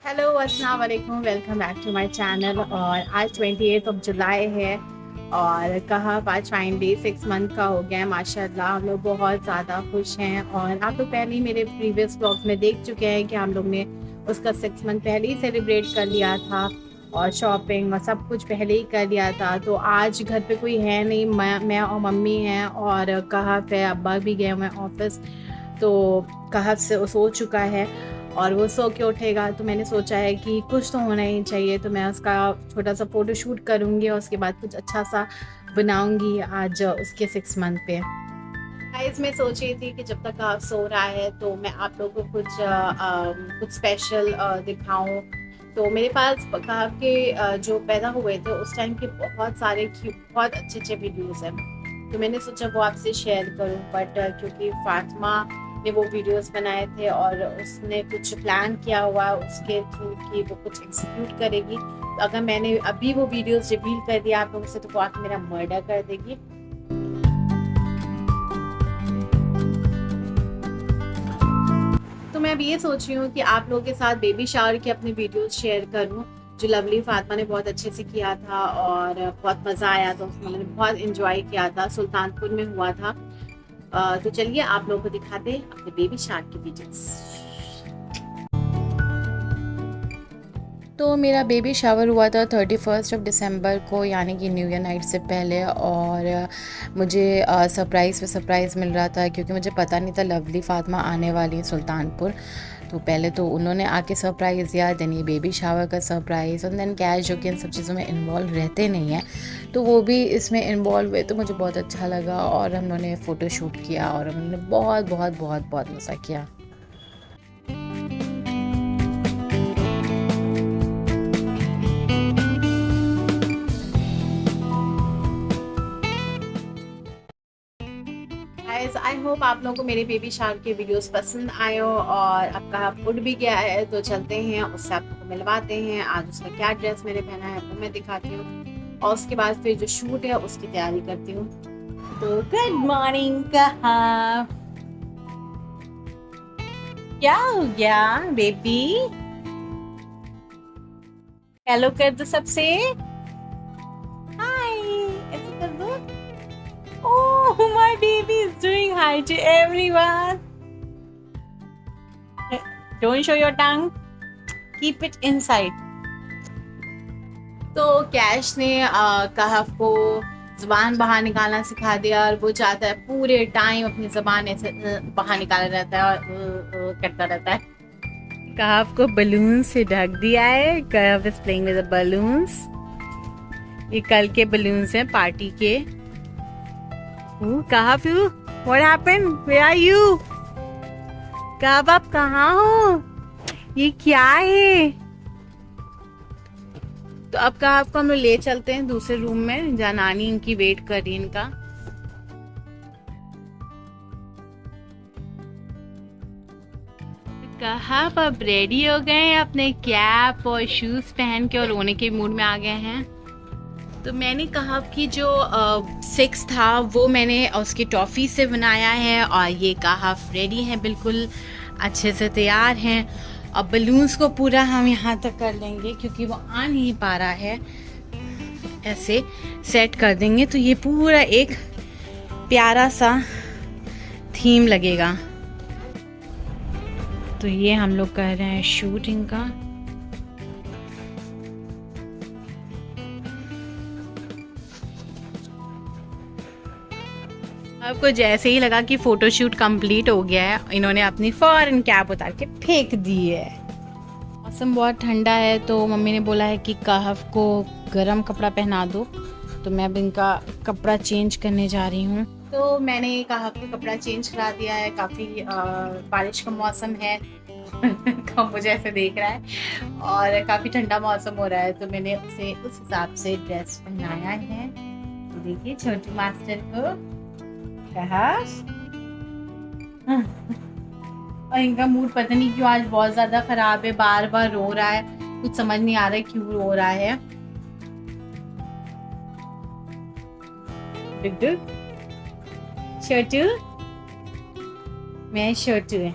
Hello अस्सलाम वालेकुम, welcome back to my channel. और आज 28 जुलाई है और कहा आज फाइनली 6 मंथ का हो गया है। माशाल्लाह हम लोग बहुत ज़्यादा खुश हैं। और आप लोग पहले ही मेरे प्रीवियस ब्लॉग्स में देख चुके हैं कि हम लोग ने उसका 6 मंथ पहले ही सेलिब्रेट कर लिया था और शॉपिंग और सब कुछ पहले ही कर लिया था। तो आज घर पे कोई है नहीं, मैं और मम्मी हैं और कहफ है, अब्बा भी गए हुए हैं ऑफिस। तो कहफ से सो चुका है और वो सो के उठेगा, तो मैंने सोचा है कि कुछ तो होना ही चाहिए। तो मैं उसका छोटा सा फ़ोटो शूट करूँगी और उसके बाद कुछ अच्छा सा बनाऊँगी आज उसके 6 मंथ पे। गाइस मैं सोच रही थी कि जब तक आप सो रहा है तो मैं आप लोगों को कुछ स्पेशल दिखाऊं। तो मेरे पास कहफ के जो पैदा हुए थे उस टाइम के बहुत सारे बहुत अच्छे अच्छे वीडियोस हैं। तो मैंने सोचा वो आपसे शेयर करूं, बट क्योंकि फातिमा ने वो वीडियोस बनाए थे और उसने कुछ प्लान किया हुआ है उसके थ्रू कि वो कुछ एग्जीक्यूट करेगी। तो अगर मैंने अभी वो वीडियोस रिवील कर दिया आप लोगों से तो वो आके मेरा मर्डर कर देगी। तो मैं अब ये सोच रही हूँ कि आप लोगों के साथ बेबी शावर की अपनी वीडियोस शेयर करूँ, जो लवली फातिमा ने बहुत अच्छे से किया था और बहुत मज़ा आया था उसमें। मैंने बहुत इंजॉय किया था, सुल्तानपुर में हुआ था। तो चलिए आप लोगों को दिखाते हैं अपने बेबी शावर की वीडियोस। तो मेरा बेबी शावर हुआ था 31 दिसंबर को, यानी कि न्यू ईयर नाइट से पहले। और मुझे सरप्राइज़ पे सरप्राइज़ मिल रहा था क्योंकि मुझे पता नहीं था लवली फातिमा आने वाली है सुल्तानपुर। तो पहले तो उन्होंने आके सरप्राइज़ दिया, देन ये बेबी शावर का सरप्राइज़, और देन कैश जो कि इन सब चीज़ों में इन्वॉल्व रहते नहीं हैं तो वो भी इसमें इन्वॉल्व हुए। तो मुझे बहुत अच्छा लगा और हम लोगों ने फ़ोटो शूट किया और हमने बहुत बहुत बहुत बहुत मज़ा किया। गाइस आई होप आप लोगों को मेरे बेबी शावर के वीडियोस पसंद आए हो। और अब कहा उठ भी गया है तो चलते हैं उससे आपको मिलवाते हैं। आज उसका क्या ड्रेस मैंने पहना है वो मैं दिखाती हूँ और उसके बाद फिर जो शूट है उसकी तैयारी करती हूँ। तो गुड मॉर्निंग कहा, क्या हो गया बेबी? हेलो कर दो सबसे, हाय ऐसे कर दो। Oh, my baby is doing hi to everyone. Don't show your tongue. Keep it inside. तो कैश ने कहफ को ज़बान बाहर निकालना सिखा दिया और वो चाहता है पूरे टाइम अपनी ज़बान ऐसे बाहर निकाला रहता है और करता रहता है। कहफ को बलून से ढक दिया है। Kahf is playing with the balloons. ये कल के बलून्स हैं पार्टी के। Kahf, what happened? Where are you? Kahf आप कहाँ हो? ये क्या है? तो अब कहफ को हम लोग ले चलते हैं दूसरे रूम में जहाँ नानी इनकी वेट कर रही है इनका। कहफ अब रेडी हो गए हैं, अपने कैप और शूज पहन के और रोने के मूड में आ गए हैं। तो मैंने कहफ की जो 6 था वो मैंने उसकी टॉफ़ी से बनाया है और ये कहफ रेडी है, बिल्कुल अच्छे से तैयार हैं। अब बलून्स को पूरा हम यहाँ तक कर लेंगे क्योंकि वो आ नहीं पा रहा है। ऐसे सेट कर देंगे तो ये पूरा एक प्यारा सा थीम लगेगा। तो ये हम लोग कर रहे हैं शूटिंग का। आपको जैसे ही लगा कि फोटोशूट कंप्लीट हो गया है, इन्होंने अपनी फॉरेन कैप उतार के फेंक दी है। मौसम बहुत ठंडा है तो मम्मी ने बोला है कि कहफ को गर्म कपड़ा पहना दो। तो मैं अब इनका कपड़ा चेंज करने जा रही हूँ। तो मैंने कहफ का कपड़ा चेंज करा दिया है। काफ़ी बारिश का मौसम है कम मुझे ऐसे देख रहा है और काफ़ी ठंडा मौसम हो रहा है तो मैंने उसे उस हिसाब से ड्रेस पहनाया है। देखिए छोटू मास्टर को कहफ। और इनका मूड पता नहीं क्यों आज बहुत ज्यादा खराब है, बार बार रो रहा है, कुछ समझ नहीं आ रहा है क्यों रो रहा है। छोटू, मैं छोटू है।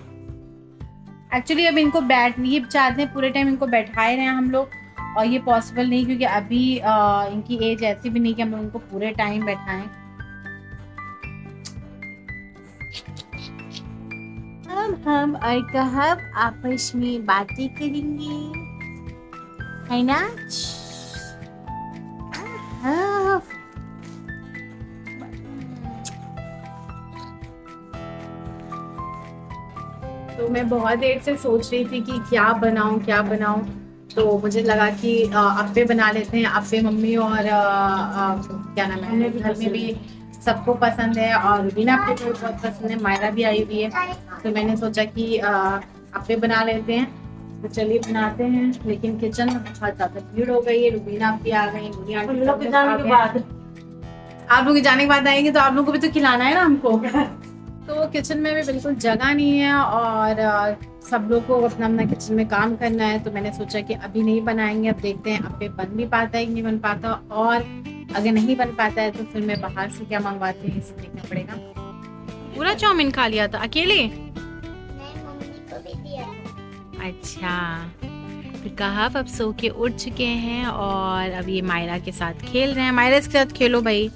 एक्चुअली अब इनको ये चाहते हैं पूरे टाइम इनको बैठाए रहे हैं हम लोग, और ये पॉसिबल नहीं क्योंकि अभी इनकी एज ऐसी भी नहीं कि हम लोग इनको पूरे टाइम बैठाएं। अब हम और कहब आपस में बातें करेंगे, है ना? हाँ। तो मैं बहुत देर से सोच रही थी कि क्या बनाऊं, तो मुझे लगा कि अप्पे बना लेते हैं। अप्पे मम्मी और क्या नाम है, घर में भी सबको पसंद है, और रुबीना अप्पे को बहुत पसंद है, मायरा भी आई हुई है, तो मैंने सोचा कि अप्पे बना लेते हैं। तो चलिए बनाते हैं, लेकिन किचन में बहुत ज़्यादा भीड़ हो गई है। रुबीना भी आ गई, आप लोग के जाने के बाद आएंगे तो आप लोगों को भी तो खिलाना है ना हमको। तो किचन में भी बिल्कुल जगह नहीं है, और सब लोग को अपना अपना किचन में काम करना है, तो मैंने सोचा कि अभी नहीं बनाएंगे, अब देखते हैं अप्पे बन भी पाता है कि नहीं बन पाता, और अगर नहीं बन पाता है तो फिर मैं बाहर से क्या मंगवाती हूँ, इसे देखना पड़ेगा। पूरा चाउमीन खा लिया था अकेले? मम्मी को भी दिया। अच्छा, फिर कहा अब सो के उठ चुके हैं, और अब ये मायरा के साथ खेल रहे हैं। मायरा के साथ खेलो भाई,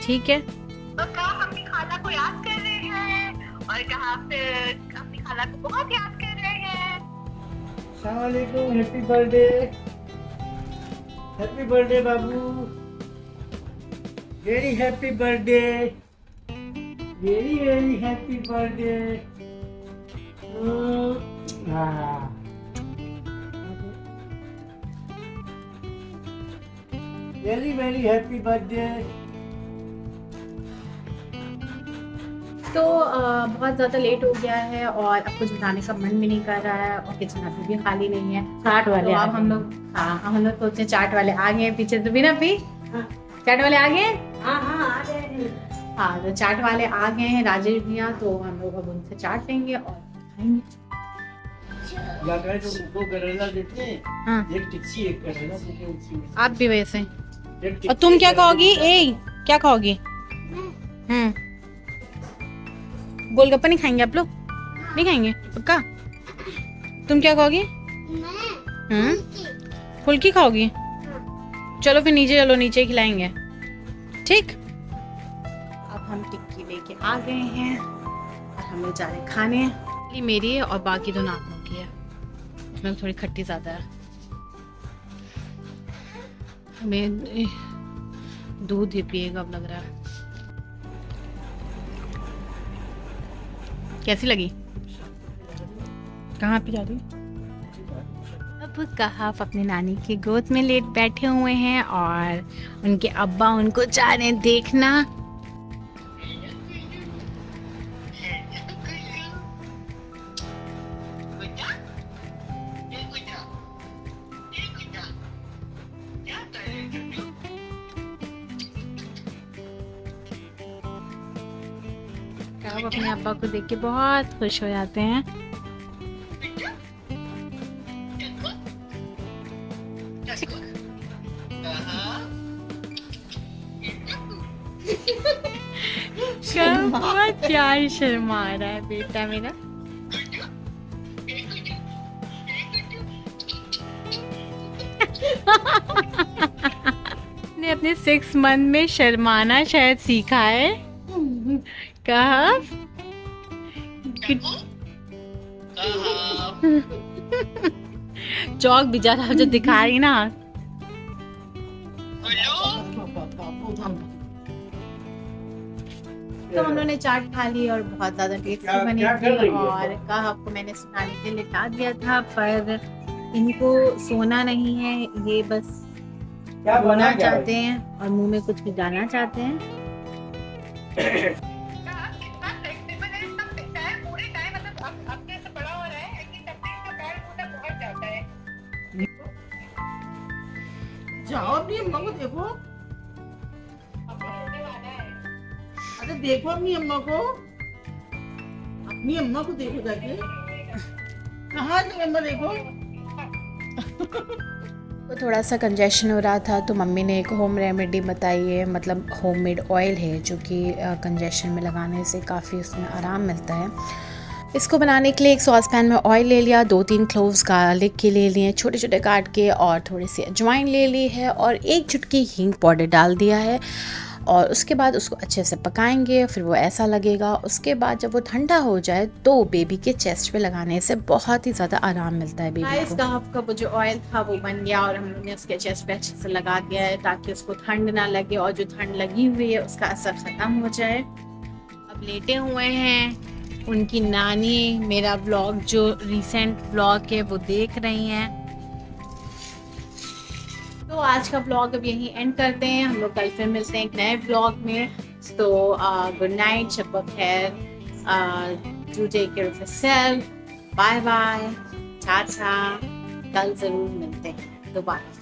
ठीक है? तो कहा अपनी खाला को याद कर रहे हैं, और कहा अपनी खाला को बहुत याद कर रहे हैं। अस्सलाम वालेकुम, हैप्पी बर्थडे बाबू, very happy birthday, very very happy birthday. Very very happy birthday. तो बहुत ज़्यादा लेट हो गया है, और अब कुछ बनाने का मन भी नहीं कर रहा है, और किचन अभी भी खाली नहीं है। चाट वाले तो अब हम लोग सोचे चाट वाले आ गए हैं पीछे, तो भी ना चाट वाले आ गए। हाँ, तो चाट वाले आ गए हैं राजेश भैया, तो हम लोग अब उनसे चाट लेंगे और खाएंगे। हाँ। आप भी वैसे, और तुम क्या कहोगी? क्या कहोगी? गोलगप्पा नहीं खाएंगे आप लोग? नहीं खाएंगे पक्का? तुम क्या खाओगी? फुल्की खाओगी? चलो फिर नीचे चलो, नीचे खिलाएंगे, ठीक? अब हम टिक्की लेके आ गए हैं, और हम लोग जा रहे हैं खाने। ये मेरी है और बाकी दोनों आप लोग की है, इसमें थोड़ी खट्टी ज्यादा है। हमें दूध ही पिएगा अब लग रहा है। कैसी लगी? कहाँ पे जा रही? अब कहाफ अपने नानी की गोद में लेट बैठे हुए हैं, और उनके अब्बा उनको चाह रहे हैं देखना। कहाफ अपने अब्बा को देख के बहुत खुश हो जाते हैं। बहुत प्यार शर्मा रहा है बेटा मेरा। ने अपने 6 मंथ में शर्माना शायद सीखा है। कहा चौक बेचारा जो दिखा रही ना। तो उन्होंने चाट खा ली और बहुत ज्यादा टेस्टी बनी थी, और कहा आपको मैंने सुनाने के लिए लिटा दिया था, पर इनको सोना नहीं है, ये बस बोलना चाहते हैं और मुंह में कुछ जाना चाहते हैं। जाओ अपनी अम्मा को देखो, अरे देखो अपनी अम्मा को, देखो जाके। कहाँ है अम्मा? देखो। तो थोड़ा सा कंजेशन हो रहा था, तो मम्मी ने एक होम रेमेडी बताई है, मतलब होममेड ऑयल है जो कि कंजेशन में लगाने से काफ़ी उसमें आराम मिलता है। इसको बनाने के लिए एक सॉस पैन में ऑयल ले लिया, 2-3 क्लोव्स गार्लिक के ले लिए छोटे छोटे काट के, और थोड़ी सी अजवाइन ले ली है, और 1 चुटकी हींग पाउडर डाल दिया है। और उसके बाद उसको अच्छे से पकाएंगे, फिर वो ऐसा लगेगा। उसके बाद जब वो ठंडा हो जाए तो बेबी के चेस्ट पे लगाने से बहुत ही ज़्यादा आराम मिलता है बेबी को। गाइस का वो जो ऑयल था वो बन गया, और हम लोगों ने उसके चेस्ट पे अच्छे से लगा दिया है ताकि उसको ठंड ना लगे, और जो ठंड लगी हुई है उसका असर ख़त्म हो जाए। अब लेटे हुए हैं, उनकी नानी मेरा व्लॉग जो रिसेंट व्लॉग है वो देख रही हैं। तो आज का व्लॉग अब यहीं एंड करते हैं, हम लोग कल फिर मिलते हैं एक नए व्लॉग में। तो गुड नाइट, शब खैर, do take care of yourself, bye bye, tata, कल ज़रूर मिलते हैं दोबारा।